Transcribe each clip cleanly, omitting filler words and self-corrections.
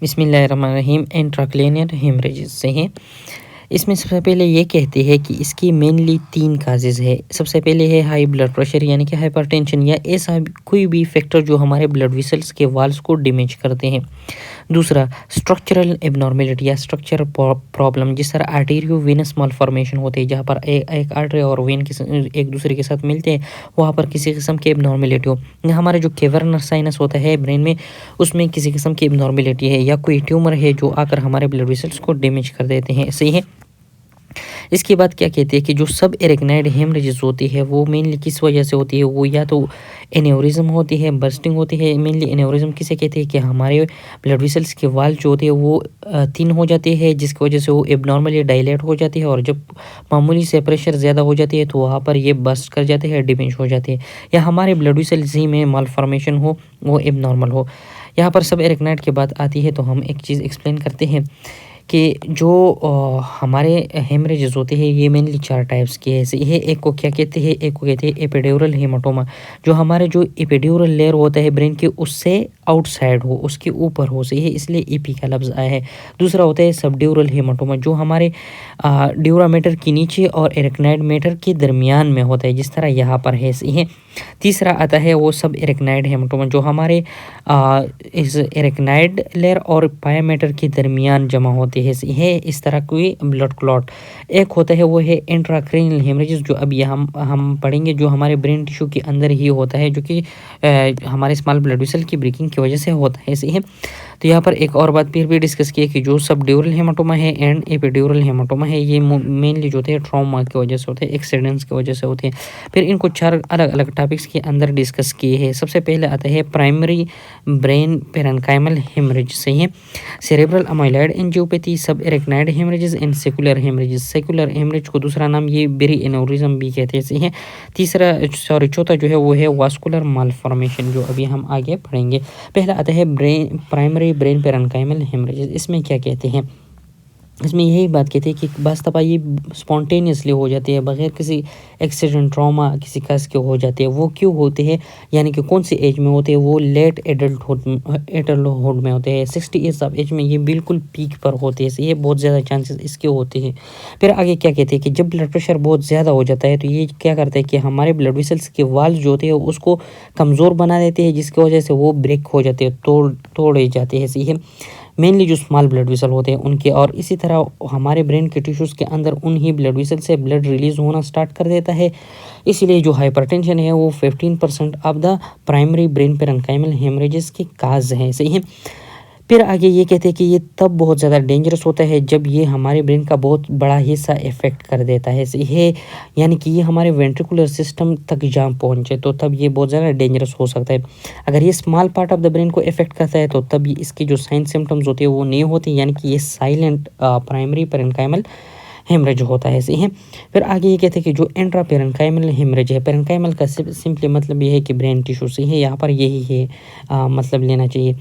बिस्मिल्लाहिर्रहमानिर्रहीम। Intracranial haemorrhages से हैं। इसमें सबसे पहले ये कहते हैं कि इसकी मेनली 3 काजेज़ है। सबसे पहले है हाई ब्लड प्रेशर यानी कि हाइपरटेंशन या ऐसा कोई भी फैक्टर जो हमारे ब्लड वेसल्स के वॉल्स को डैमेज करते हैं। दूसरा स्ट्रक्चरल एब्नॉर्मेलिटी या स्ट्रक्चरल प्रॉब्लम, जिस तरह आर्टेरियो वेनस मालफॉर्मेशन होते हैं, जहाँ पर एक आर्टरी और वेन एक दूसरे के साथ मिलते हैं, वहाँ पर किसी किस्म की एब्नॉर्मेलिटी हो, या हमारा जो कैवर्नस साइनस होता है ब्रेन में, उसमें किसी किस्म की एब्नॉर्मेलिटी है, या कोई ट्यूमर है जो आकर हमारे ब्लड वेसल्स को डैमेज कर देते हैं। सही है। इसके बाद क्या कहते हैं कि जो सब एरेक्नाइड हेमरेजेस होती है वो मेनली किस वजह से होती है, वो या तो एन्यूरिज्म होती है, बर्स्टिंग होती है। मेनली एन्यूरिज्म किसे कहते हैं कि हमारे ब्लड वेसल्स के वाल जो होते हैं वो थिन हो जाते हैं, जिसकी वजह से वो एबनॉर्मली डायलेट हो जाती है, और जब मामूली से प्रेशर ज़्यादा हो जाती है तो वहाँ पर ये बस्ट कर जाते हैं, डैमेज हो जाते हैं, या हमारे ब्लड वेसल्स ही में मालफॉर्मेशन हो, वो एबनॉर्मल हो। यहाँ पर सब एरेक्नाइड की बात आती है तो हम एक चीज़ एक्सप्लेन करते हैं कि जो हमारे हेमरेजेस होते हैं ये मेनली 4 टाइप्स के हैं। ये एक को क्या कहते हैं, एक को कहते हैं एपिड्यूरल हेमाटोमा, जो हमारे जो एपिड्यूरल लेयर होता है ब्रेन के उससे आउटसाइड हो, उसके ऊपर हो, सही है, इसलिए एपी का लफ्ज़ आया है। दूसरा होता है सबड्यूरल हेमाटोमा, जो हमारे ड्यूरा मैटर के नीचे और एरेक्नाइड मैटर के दरमियान में होता है, जिस तरह यहाँ पर है, सही है। तीसरा आता है वो सब एरेक्नाइड हेमाटोमा, जो हमारे इस एरेक्नाइड लेयर और पाया मैटर के दरमियान जमा होते हैं, है इस तरह कोई ब्लड क्लॉट। एक होता है वो है इंट्राक्रैनियल हेमरेजेस, जो अभी हम पढ़ेंगे, जो हमारे ब्रेन टिश्यू के अंदर ही होता है, जो कि हमारे स्मॉल ब्लड वेसल की ब्रेकिंग की वजह से होता है, सही है। तो यहाँ पर एक और बात फिर भी डिस्कस की है कि जो सब ड्यूरल हेमाटोमा है एंड एपिड्यूरल हेमाटोमा है, ये मेनली जो होते हैं ट्रॉमा की वजह से होते हैं, एक्सीडेंट्स की वजह से होते हैं। फिर इनको 4 अलग अलग टॉपिक्स के अंदर डिस्कस किए हैं। सबसे पहले आता है प्राइमरी ब्रेन पेरेन्काइमल हेमरेज, सही है, cerebral amyloid angiopathy, subarachnoid haemorrhages and saccular haemorrhages. Saccular haemorrhage को दूसरा नाम ये बेरी एनोरिज्म भी कहते हैं, सही है। चौथा जो है वो है वास्कुलर मालफॉर्मेशन, जो अभी हम आगे पढ़ेंगे। पहला आता है प्राइमरी ब्रेन पेरेन्काइमल हेमरेजेस। इसमें क्या कहते हैं, इसमें यही बात कहते हैं कि बस दफ़ा ये स्पॉन्टेनियसली हो जाते हैं, बगैर किसी एक्सीडेंट ट्रॉमा किसी कस के हो जाते हैं। वो क्यों होते हैं, यानी कि कौन सी एज में होते हैं, वो लेट एडल्टहुड में होते हैं। 60 ईयर्स ऑफ एज में ये बिल्कुल पीक पर होते हैं, ये बहुत ज़्यादा चांसेस इसके होते हैं। फिर आगे क्या कहते हैं कि जब ब्लड प्रेशर बहुत ज़्यादा हो जाता है तो ये क्या करता है कि हमारे ब्लड वेसल्स के वाल्व जो होते हैं उसको कमज़ोर बना देते हैं, जिसकी वजह से वो ब्रेक हो जाते हैं, तोड़े जाते हैं, सही है, मेनली जो स्मॉल ब्लड वेसल होते हैं उनके। और इसी तरह हमारे ब्रेन के टिश्यूज़ के अंदर उन्हीं ब्लड वेसल से ब्लड रिलीज़ होना स्टार्ट कर देता है। इसीलिए जो हाइपरटेंशन है वो 15% of the primary brain parenchymal haemorrhages की काज है, सही है। फिर आगे ये कहते हैं कि ये तब बहुत ज़्यादा डेंजरस होता है जब ये हमारे ब्रेन का बहुत बड़ा हिस्सा इफ़ेक्ट कर देता है, ये यानी कि ये हमारे वेंट्रिकुलर सिस्टम तक जा पहुँचे, तो तब ये बहुत ज़्यादा डेंजरस हो सकता है। अगर ये small part of the brain को इफ़ेक्ट करता है तो तब ये इसके जो साइन सिम्टम्स होते हैं वो नहीं होते, यानी कि ये साइलेंट प्राइमरी पेरेन्काइमल हेमरेज होता है, सही है। फिर आगे ये कहते हैं कि जो इंट्रा पेरेन्काइमल हेमरेज है, पेरेन्काइमल का सिंपली मतलब ये है कि ब्रेन टिश्यू, सही है, यहाँ पर यही है मतलब लेना चाहिए।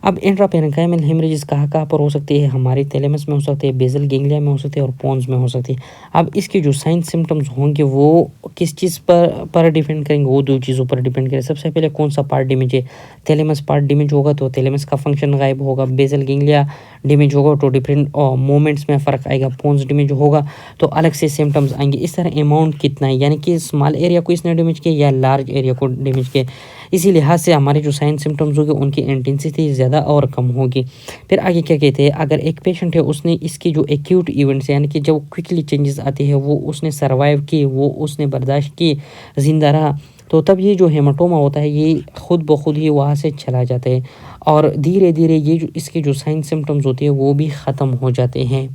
अब इंट्रा पेरेन्काइमल हेमरेजेस कहाँ पर हो सकती है, हमारे थैलेमस में हो सकते हैं, बेसल गैंग्लिया में हो सकते हैं, और पोन्स में हो सकती है। अब इसके जो साइन सिम्टम्स होंगे वो किस चीज़ पर डिपेंड करेंगे, वो 2 चीज़ों पर डिपेंड करें। सबसे पहले कौन सा पार्ट डैमेज है, थैलेमस पार्ट डैमेज होगा तो थैलेमस का फंक्शन गायब होगा, बेसल गैंग्लिया डैमेज होगा तो डिफरेंट मोमेंट्स में फ़र्क आएगा, पोन्स डैमेज होगा तो अलग से सिम्टम्स आएंगे। इस तरह अमाउंट कितना है, यानी कि स्मॉल एरिया को इसने डैमेज किया या लार्ज एरिया को डैमेज किया, इसी लिहाज से हमारे जो साइन सिम्टम्स होंगे उनकी इंटेंसिटी ज़्यादा और कम होगी। फिर आगे क्या कहते हैं, अगर एक पेशेंट है उसने इसकी जो एक्यूट इवेंट्स यानी कि जब क्विकली चेंजेस आते हैं वो उसने सर्वाइव किए, वो उसने बर्दाश्त की, ज़िंदा रहा, तो तब ये जो हेमाटोमा होता है ये खुद ब खुद ही वहाँ से चला जाता है, और धीरे धीरे ये जो इसके जो साइन सिम्टम्स होते हैं वो भी ख़त्म हो जाते हैं।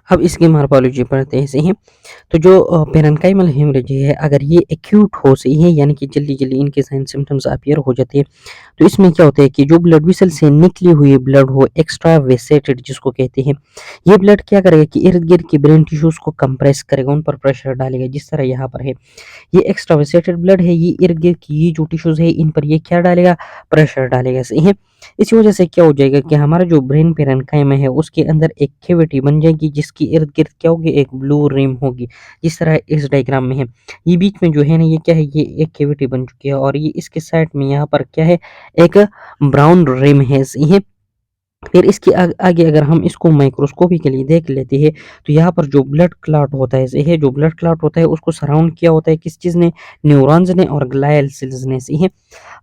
अब इसकी मार्पोलॉजी पढ़ते हैं, सही है। तो जो पेरेन्काइमल हेमरेज है, अगर ये एक्यूट हो, सही है, यानी कि जल्दी जल्दी इनके साइन सिम्टम्स अपीयर हो जाते हैं, तो इसमें क्या होता है कि जो ब्लड वेसल से निकली हुई ब्लड हो, एक्स्ट्रा वेसेटेड जिसको कहते हैं, ये ब्लड क्या करेगा कि इर्द गिर्द की ब्रेन टिश्यूज़ को कंप्रेस करेगा, उन पर प्रेशर डालेगा, जिस तरह यहाँ पर है। ये एक्स्ट्रा वेसेटेड ब्लड है, ये इर्द गिर्द की ये जो टिश्यूज़ है इन पर ये क्या डालेगा, प्रेशर डालेगा, सही है। इसी वजह से क्या हो जाएगा कि हमारा जो ब्रेन पेरेन्काइमा है उसके अंदर एक कैविटी बन जाएगी, जिसकी इर्द गिर्द क्या होगी, एक ब्लू रिम होगी, जिस तरह इस डायग्राम में है। ये बीच में जो है ना ये क्या है, ये एक कैविटी बन चुकी है, और ये इसके साइड में यहाँ पर क्या है, एक ब्राउन रिम है, सही है। फिर इसके आगे अगर हम इसको माइक्रोस्कोपिकली देख लेते हैं, तो यहाँ पर जो ब्लड क्लॉट होता है, सही है, जो ब्लड क्लॉट होता है उसको सराउंड किया होता है किस चीज़ ने, न्यूरॉन्स ने और ग्लायल सेल्स ने, सही है।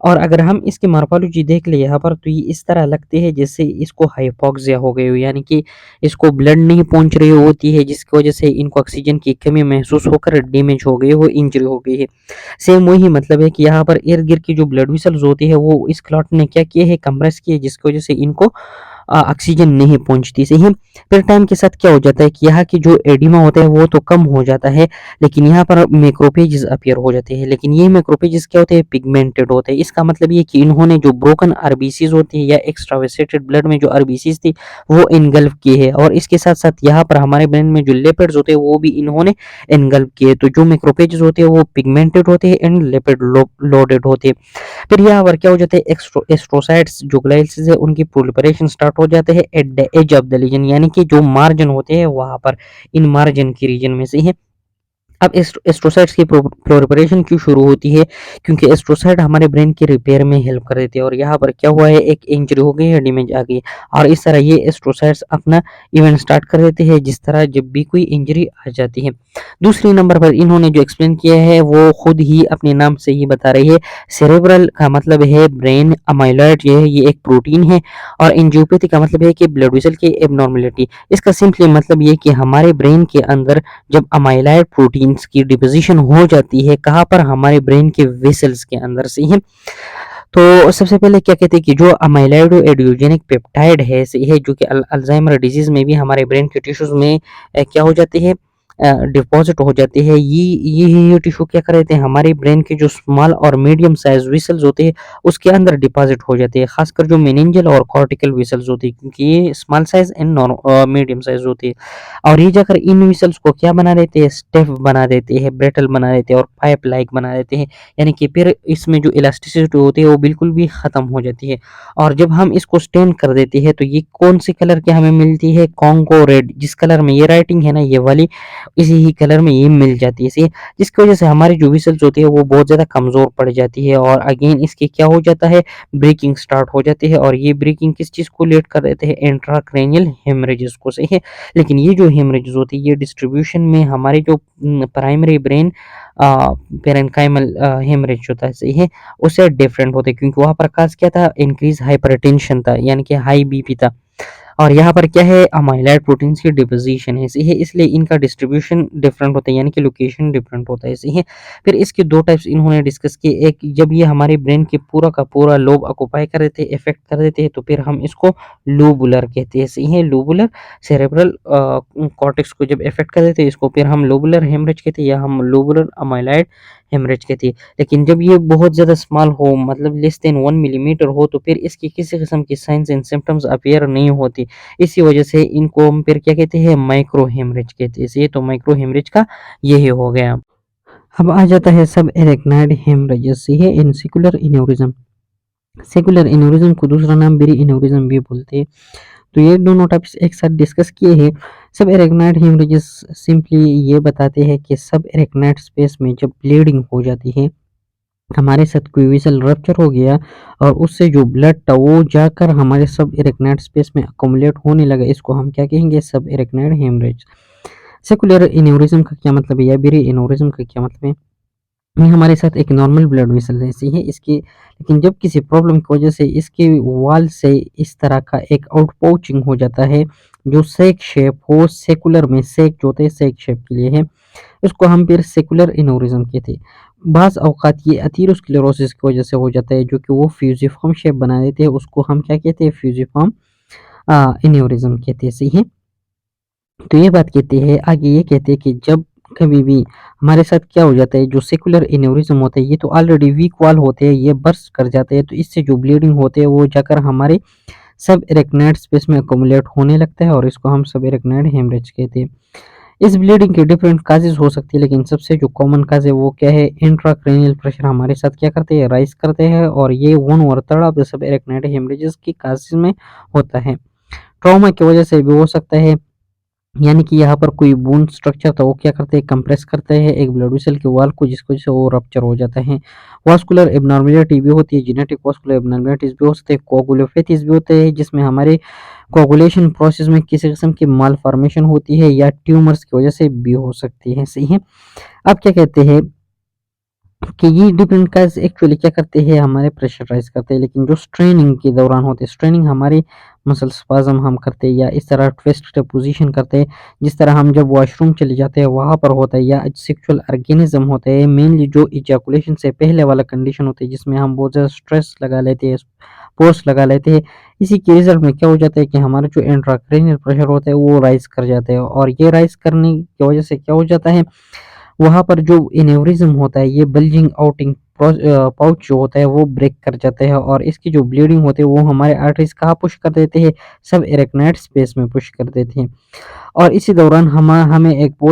और अगर हम इसकी मॉर्फोलॉजी देख ले यहाँ पर, तो ये इस तरह लगते हैं जैसे इसको हाइपोक्सिया हो गई हो, यानी कि इसको ब्लड नहीं पहुंच रही होती है, जिसकी वजह से इनको ऑक्सीजन की कमी महसूस होकर डैमेज हो गई हो, इंजरी हो गई है। सेम वही मतलब है कि यहाँ पर इर्द गिर्द की जो ब्लड वेसल्स होती है वो इस क्लॉट ने क्या किए है, कंप्रेस किए, जिसकी वजह से इनको ऑक्सीजन नहीं पहुंचती, सही है। फिर टाइम के साथ क्या हो जाता है कि यहाँ की जो एडिमा होता है वो तो कम हो जाता है, लेकिन यहाँ पर मैक्रोफेजेस अपीयर हो जाते हैं। लेकिन ये मैक्रोफेजेस क्या होते हैं, पिगमेंटेड होते हैं। इसका मतलब ये कि इन्होंने जो ब्रोकन आरबीसीज होती है या एक्स्ट्रावेसेटेड ब्लड में जो आरबीसीज थी वो इनगल्फ की है, और इसके साथ साथ यहाँ पर हमारे ब्रेन में जो लिपिड्स होते हैं वो भी इन्होंने इनगल्फ किए। तो जो मैक्रोफेजेस होते हैं वो पिगमेंटेड होते हैं एंड लिपिड लोडेड होते हैं। फिर यहाँ पर क्या हो जाता है, एस्ट्रोसाइट्स जो ग्लाइल सेल्स है उनकी प्रोलिफरेशन स्टार्ट हो जाते हैं at the age of the lesion, यानी कि जो मार्जिन होते हैं वहां पर, इन मार्जिन की रीजन में से है। अब एस्ट्रोसाइट्स की प्रोलिफरेशन क्यों शुरू होती है, क्योंकि एस्ट्रोसाइट हमारे ब्रेन के रिपेयर में हेल्प कर देते हैं, और यहाँ पर क्या हुआ है, एक इंजरी हो गई है, डैमेज आ गई, और इस तरह ये एस्ट्रोसाइट्स अपना इवेंट स्टार्ट कर देते हैं जिस तरह जब भी कोई इंजरी आ जाती है। दूसरी नंबर पर इन्होंने जो एक्सप्लेन किया है वो खुद ही अपने नाम से ही बता रही है। सेरेब्रल का मतलब है ब्रेन, अमाइलॉइड ये एक प्रोटीन है, और एंजियोपैथी का मतलब है कि ब्लड वेसल की एबनॉर्मेलिटी। इसका सिंपली मतलब ये कि हमारे ब्रेन के अंदर जब अमाइलॉइड प्रोटीन्स की डिपोजिशन हो जाती है, कहाँ पर, हमारे ब्रेन के वेसल्स के अंदर से ही। तो सबसे पहले क्या कहते हैं कि जो अमाइलॉइड एडियोजेनिक पेप्टाइड है, सही है, जो कि अल्जाइमर डिजीज में भी हमारे ब्रेन के टिश्यूज में क्या हो जाते हैं, डिपॉजिट हो जाते हैं। ये टिश्यू क्या कर देते हैं, हमारे ब्रेन के जो स्मॉल और मीडियम साइज वेसल्स होते हैं उसके अंदर डिपॉजिट हो जाते हैं, खासकर जो मेनिंजल और कॉर्टिकल वेसल्स होती है, क्योंकि ये small size and medium size होती है। और ये जाकर इन वेसल्स को क्या बना देते हैं, स्टेफ बना देते हैं, ब्रेटल बना देते हैं और पाइप लाइक बना देते हैं, यानी कि फिर इसमें जो इलास्टिसिटी होती है वो बिल्कुल भी खत्म हो जाती है। और जब हम इसको स्टेन कर देते हैं तो ये कौन सी कलर की हमें मिलती है, कॉन्गो रेड, जिस कलर में ये राइटिंग है ना ये वाली, इसी ही कलर में ये मिल जाती है, इसी जिसकी वजह से हमारी जो विसल्स होती है वो बहुत ज़्यादा कमज़ोर पड़ जाती है, और अगेन इसके क्या हो जाता है, ब्रेकिंग स्टार्ट हो जाती है, और ये ब्रेकिंग किस चीज़ को लेट कर देते हैं, इंट्राक्रैनियल हेमरेजेस को, सही है। लेकिन ये जो हेमरेजेस होती है ये डिस्ट्रीब्यूशन में हमारे जो प्राइमरी ब्रेन पेरेन्काइमल हेमरेज होता है, सही है, उससे डिफरेंट होता है, क्योंकि वहाँ पर काज क्या था, इंक्रीज हाइपरटेंशन था, यानी कि हाई बीपी था। और यहाँ पर क्या है, अमाइलॉइड प्रोटीन्स की डिपोजिशन है, सही है, इसलिए इनका डिस्ट्रीब्यूशन डिफरेंट होता है, यानी कि लोकेशन डिफरेंट होता है, सही है। फिर इसके दो टाइप्स इन्होंने डिस्कस किए, एक जब ये हमारे ब्रेन के पूरा का पूरा लोब ऑक्युपाई कर देते हैं, इफेक्ट कर देते हैं, तो फिर हम इसको लोबुलर कहते हैं, सही है, लोबुलर सेरेब्रल कॉर्टेक्स को जब इफेक्ट कर देते हैं इसको फिर हम लोबुलर हेमरेज कहते हैं, या हम लोबुलर अमाइलॉइड हेमरेज कहते हैं। लेकिन जब ये बहुत ज़्यादा स्मॉल हो, मतलब लेस देन 1 मिलीमीटर हो, तो फिर इसकी किसी किस्म की साइंस एंड सिम्पटम्स अपीयर नहीं होती। इसी वजह से इनको हम फिर क्या कहते हैं, माइक्रो हेमरेज कहते हैं। ये तो माइक्रो हेमरेज का यही हो गया। अब आ जाता है सब एरेक्नाइड हेमरेजेस, ये है इंसिकुलर एन्यूरिज्म। सेकुलर एन्यूरिज्म को दूसरा नाम बेरी एन्यूरिज्म भी बोलते हैं। तो ये दोनों टॉपिक्स एक साथ डिस्कस किए हैं। सब एरेक्नाइड हेमरेजेस सिंपली ये बताते हैं कि सब एरेक्नाइड स्पेस में जब ब्लीडिंग हो जाती है, हमारे साथ कोई वेसल रप्चर हो गया और उससे जो ब्लड था वो जाकर हमारे सब एरेक्नाइड स्पेस में अकोमुलेट होने लगा, इसको हम क्या कहेंगे, सब एरेक्नाइड हेमरेज। सेकुलर एन्यूरिज्म का क्या मतलब है या बेरी एन्यूरिज्म का क्या मतलब है, ये हमारे साथ एक नॉर्मल ब्लड वेसल जैसी है इसकी, लेकिन जब किसी प्रॉब्लम की वजह से इसके वॉल से इस तरह का एक आउटपाउचिंग हो जाता है जो सेक शेप हो, सेकुलर में सेक जो होते हैं सेक शेप के लिए है, इसको हम फिर सेकुलर एनोरिज्म कहते हैं। बाज़ औक़ात ये एथेरोस्क्लेरोसिस की वजह से हो जाता है, जो कि वो फ्यूजिफॉर्म शेप बना देते हैं, उसको हम क्या कहते हैं, फ्यूजिफॉर्म एन्यूरिज्म कहते हैं, सही है। तो ये बात कहते हैं, आगे ये कहते हैं कि जब कभी भी हमारे साथ क्या हो जाता है, जो सेकुलर एन्यूरिज्म होता है ये तो ऑलरेडी वीक वॉल होते हैं, ये बर्स्ट कर जाते हैं, तो इससे जो ब्लीडिंग होते हैं वो जाकर हमारे सब एरेक्नाइड स्पेस में अकोमुलेट होने लगता है, और इसको हम सब एरेक्नाइड हेमरेज कहते हैं। इस ब्लीडिंग के डिफरेंट काजेज़ हो सकती है, लेकिन सबसे जो कॉमन काज़ है वो क्या है, इंट्राक्रैनियल प्रेशर हमारे साथ क्या करते हैं, राइज़ करते हैं, और ये 1/3 of the sub arachnid haemorrhages की काज़ेज़ में होता है। ट्रॉमा की वजह से भी हो सकता है, यानी कि यहाँ पर कोई वुंड स्ट्रक्चर था वो क्या करते हैं, कंप्रेस करते हैं एक ब्लड वेसल के वॉल को, जिसकी वजह से वो रप्चर हो जाता है। वास्कुलर एब्नॉर्मेलिटी भी होती है, जेनेटिक वास्कुलर एब्नॉर्मेलिटीज़ भी हो सकते हैं, कोगुलोपैथीज़ भी होते हैं जिसमें हमारे कोगुलेशन प्रोसेस में किसी किस्म की मालफॉर्मेशन होती है या ट्यूमर्स की वजह से भी हो सकती है। सही है। अब क्या कहते हैं कि ये डिफरेंट काज़ एक्चुअली क्या करते हैं, हमारे प्रेशराइज़ करते हैं, लेकिन जो स्ट्रेनिंग के दौरान होते हैं, स्ट्रेनिंग हमारे मसल स्पाज़म हम करते हैं या इस तरह ट्विस्ट पोज़ीशन करते हैं, जिस तरह हम जब वॉशरूम चले जाते हैं वहाँ पर होता है, या सेक्सुअल ऑर्गेनिज़्म होते हैं, मेनली जो इजैकुलेशन से पहले वाला कंडीशन होती है जिसमें हम बहुत ज़्यादा स्ट्रेस लगा लेते हैं, फ़ोर्स लगा लेते हैं। इसी के रिज़ल्ट में क्या हो जाता है कि हमारा जो इंट्राक्रैनियल प्रेशर होता है वो राइज़ कर जाता है, और ये राइज़ करने की वजह से क्या हो जाता है, वहाँ पर जो एन्यूरिज़्म होता है, ये बल्जिंग आउटिंग पाउच जो होता है वो ब्रेक कर जाता है, और इसकी जो ब्लीडिंग होती है वो हमारे आर्टरीज़ कहाँ पुश कर देते हैं, सब एरेक्नोइड स्पेस में पुश कर देते हैं। और इसी दौरान हमें एक बहुत